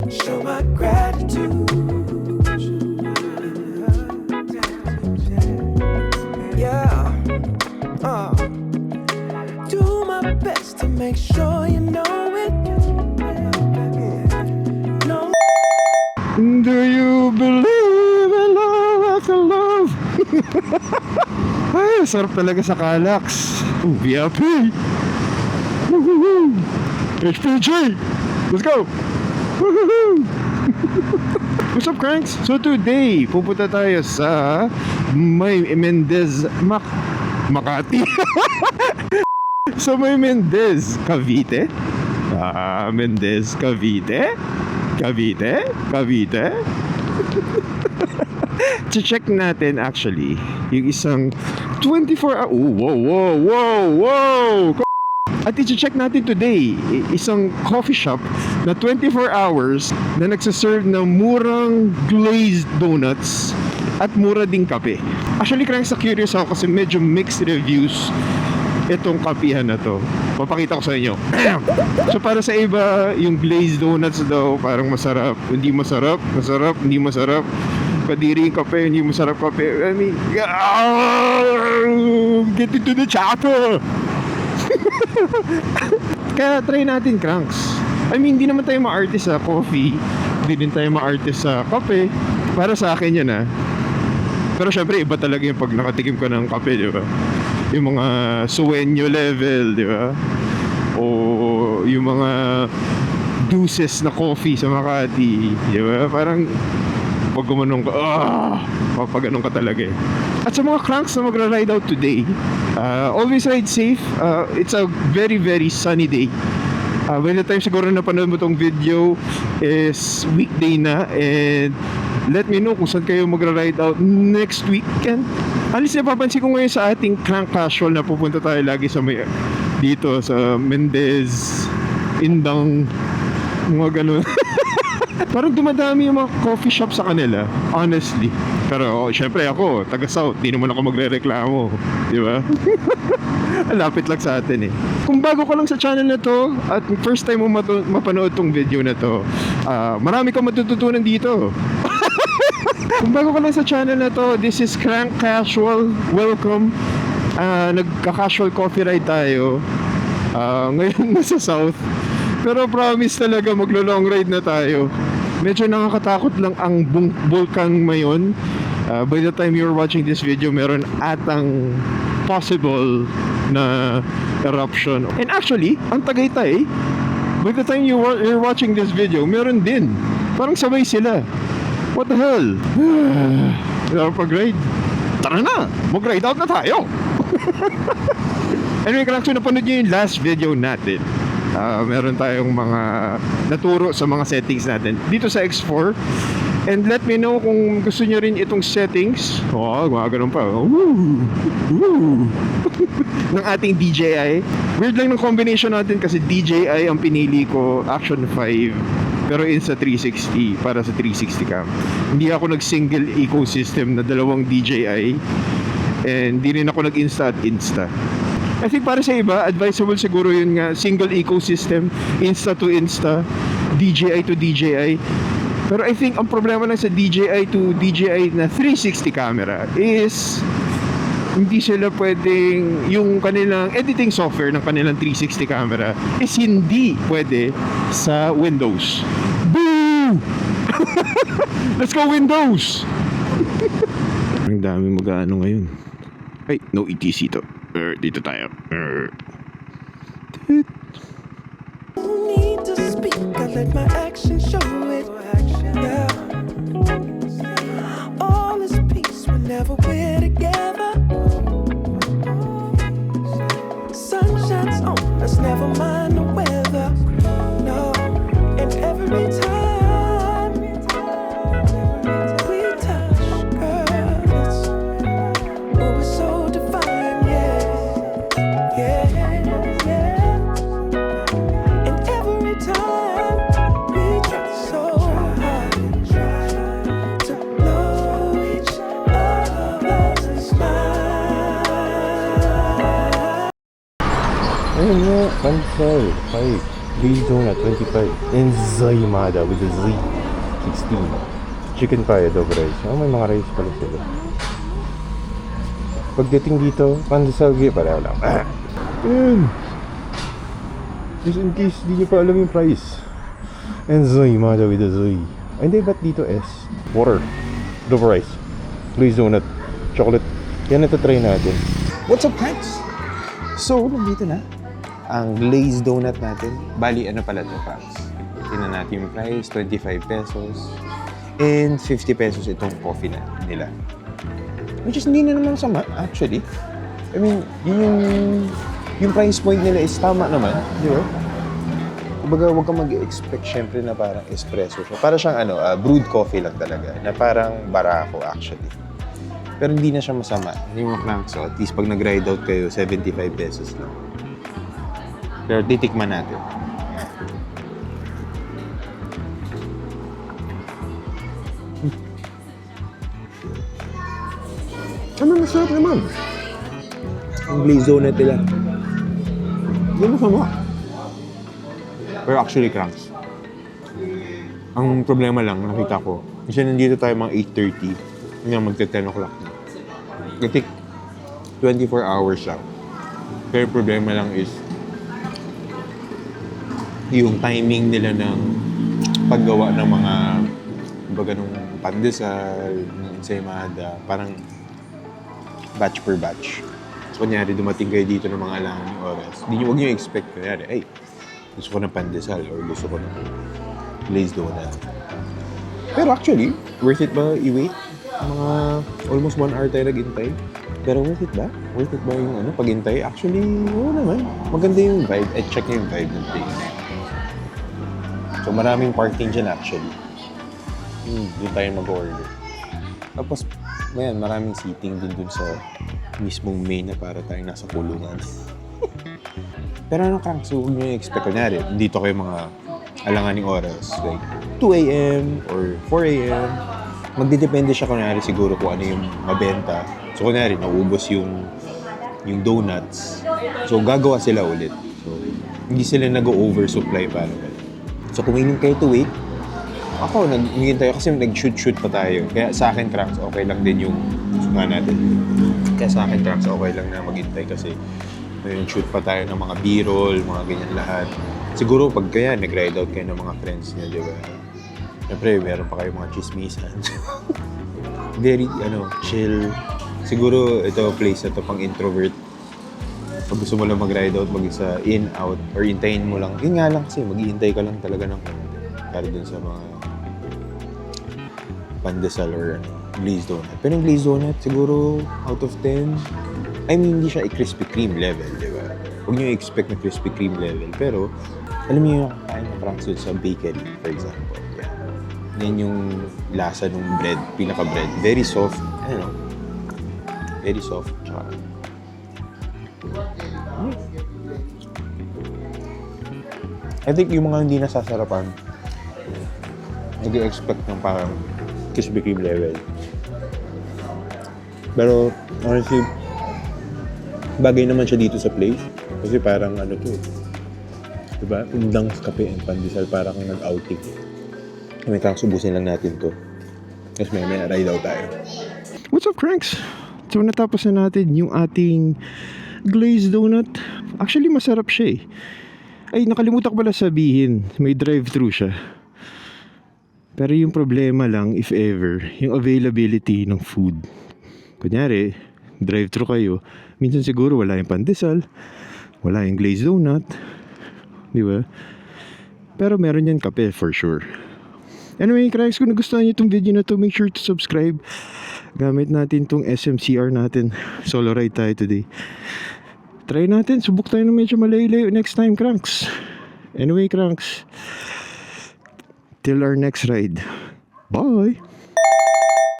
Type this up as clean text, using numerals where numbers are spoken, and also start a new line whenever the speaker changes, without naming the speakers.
show my gratitude. Yeah, do my best to make sure you know it. No.
Do you believe in love after love? Ay, sarap talaga sa Calax. VIP. Woohoo! HPG! Let's go! Woohoo! What's up, Cranks? So today, pupunta tayo sa May Mendez Makati. Sa May Mendez Cavite. Mendez Cavite. Cavite. Check natin actually yung isang 24 hour. Whoa. At i-check natin today isang coffee shop na 24 hours na nagsaserve ng murang glazed donuts at mura ding kape. Actually, kaya sa curious ako kasi medyo mixed reviews itong kapihan na to. Papakita ko sa inyo. So para sa iba, yung glazed donuts daw parang masarap, hindi masarap, hindi masarap. Kadiri yung kape, hindi masarap kape. I mean, get into the chopper. Kaya try natin, Cranks. I mean, hindi naman tayo ma-artist sa coffee, hindi din tayo ma-artist sa kape. Para sa akin yan, Pero syempre, iba talaga yung pag nakatikim ka ng kape, di ba? Yung mga sueño level, di ba? O yung mga deuces na coffee sa Makati, di ba? Parang pag gumanong ka, papaganon ka talaga eh. At sa mga cranks na magra-ride out today, always ride safe. It's a very, very sunny day. By the time siguro napanood mo tong video is weekday na, and let me know kung saan kayo magra-ride out next weekend. Alis na papansin ko ngayon sa ating crank casual na pupunta tayo lagi sa may, dito sa Mendez, Indang, mga ganun. Parang dumadami yung mga coffee shop sa kanila, honestly. Pero syempre ako, taga South, di naman ako magre-reklamo, di ba? Lapit lang sa atin eh. Kung bago ka lang sa channel na to at first time mo mapanood tong video na to, marami kang matututunan dito. Kung bago ka lang sa channel na to, this is Crank Casual. Welcome. Nagka-casual coffee ride tayo. Ngayon nasa South. Pero promise talaga maglo-long ride na tayo. Medyo nakakatakot lang ang Bulkang Mayon. By the time you're watching this video, meron atang possible na eruption. And actually, ang Tagaytay, by the time you're watching this video, meron din. Parang sabay sila. What the hell? Pag-ride. Tara na! Mag-ride out na tayo! Anyway, kung napanood nyo yung last video natin, meron tayong mga naturo sa mga settings natin dito sa X4. And let me know kung gusto nyo rin itong settings. Ganun pa. Ng ating DJI. Weird lang ng combination natin kasi DJI ang pinili ko, Action 5, pero Insta 360 para sa 360 cam. Hindi ako nag-single ecosystem na dalawang DJI, and di rin ako nag-Insta at Insta. I think para sa iba, advisable siguro yun nga, single ecosystem, Insta to Insta, DJI to DJI. Pero I think ang problema lang sa DJI to DJI na 360 camera is hindi sila pwedeng, yung kanilang editing software ng kanilang 360 camera is hindi pwede sa Windows. Boo! Let's go Windows! Ang dami mag-ano ngayon. Ay, no ETC to. Dito tayo.
Need to speak, I let my actions show it. Yeah. All is peace whenever we're together. Sun shines on us, never mind the weather. No, and every time we touch, girl, it's so divine, yeah. And every time we try so hard to blow each other's mind.
Ayun nga, cancel. Ay,
Glazed donut, 25. Ensaymada with a Z. 16. Chicken pie, adobo rice. Oh, may mga rice pala sila. Pagdating dito, pandesal pareho lang. Ayan. Just in case di nyo pa alam yung price. Ensaymada with a Z. Ay, hindi, ba't dito S? Water. Adobo rice. Glazed donut. Chocolate. Yan, ito try natin.
What's up, friends? So, nandito na ang glazed donut natin. Bali, ano pala ito, friends? Tingnan natin yung price, 25 pesos. And 50 pesos itong coffee na nila. Which is hindi na naman sama, actually. I mean, yung price point nila is tama naman, di ba? Kumbaga, huwag kang mag-expect syempre na parang espresso siya. Para siyang brewed coffee lang talaga, na parang barako actually. Pero hindi na siya masama. Hindi mo crank, so at least pag nag-ride out kayo, 75 pesos lang. Pero titikman natin.
Ano, masarap naman.
Ang glazed donut nila. Hindi masama. Pero actually, cranks. Ang problema lang, nakita ko, kasi nandito tayo mga 8:30, hanggang magta-10 o'clock na. Kasi 24 hours lang. Pero problema lang is, yung timing nila ng paggawa ng mga, kumbaga nung pandesal, ng ensaymada, parang batch per batch. So, kunyari, dumating kayo dito ng mga alangan oras. Huwag nyo expect, kunyari, ay, gusto ko ng pandesal or gusto ko ng glazed donut. Pero actually, worth it ba i-wait? Mga almost 1 hour tayo nag-intay. Pero worth it ba? Worth it ba yung pag-intay? Actually, oo naman. Maganda yung vibe. Check nyo yung vibe ng place. So, maraming parking dyan actually. Doon tayo mag-order. Tapos, maraming seating dun sa mismong main na para tayong nasa kulungan. Pero crank, so huwag nyo i-expect. Kunyari, dito kayo mga alanganing oras. Like, 2 a.m. or 4 a.m. Magdidepende siya kunyari siguro kung ano yung mabenta. So, kunyari, naubos yung donuts. So, gagawa sila ulit. So, hindi sila nag-oversupply para. So, kung willing kayo to wait, ako, nag-hintay kasi nag-shoot pa tayo. Kaya sa akin, Trunks, okay lang din yung sunga natin. Kaya sa akin, Trunks, okay lang na maghintay kasi nag-shoot pa tayo ng mga b-roll, mga ganyan lahat. Siguro pag kaya, nag-ride out kayo ng mga friends niya, di ba? Siyempre, meron pa kayo mga chismisan. Very, chill. Siguro, ito place na to pang introvert. Pag gusto mo lang mag-ride out, mag-isa in, out, or hintayin mo lang. Yun nga lang kasi, mag-iintay ka lang talaga ng para dun sa mga pandesal or glazed donut. Pero yung glazed donut, siguro out of 10, I mean, hindi siya Krispy Kreme level, di ba? Huwag nyo i-expect na Krispy Kreme level. Pero, alam niyo yung kain na Franks sa bakery, for example. Yeah. Yan yung lasa ng bread, pinaka-bread. Very soft, very soft. Tsaka, I think yung mga hindi nasasarapan, nag-expect ng parang Krispy Kreme level. Pero, honestly, bagay naman siya dito sa place. Kasi parang diba? Undang kape and pandesal, parang nag-outing. May kang subusin lang natin to. Tapos may ride out tayo.
What's up, Cranks? So, natapos na natin yung ating glazed donut. Actually, masarap siya eh. Ay, nakalimutan ko pala sabihin, may drive-thru siya. Pero yung problema lang, if ever, yung availability ng food. Kunyari, drive-thru kayo, minsan siguro wala yung pandesal, wala yung glazed donut, di ba? Pero meron yan kape for sure. Anyway, Cracks, kung nagustuhan niyo itong video na to, make sure to subscribe. Gamit natin itong SMCR natin. Solo ride tayo today. Try natin, subok tayo na medyo malayo-layo next time, Cranks. Anyway, Cranks, till our next ride. Bye!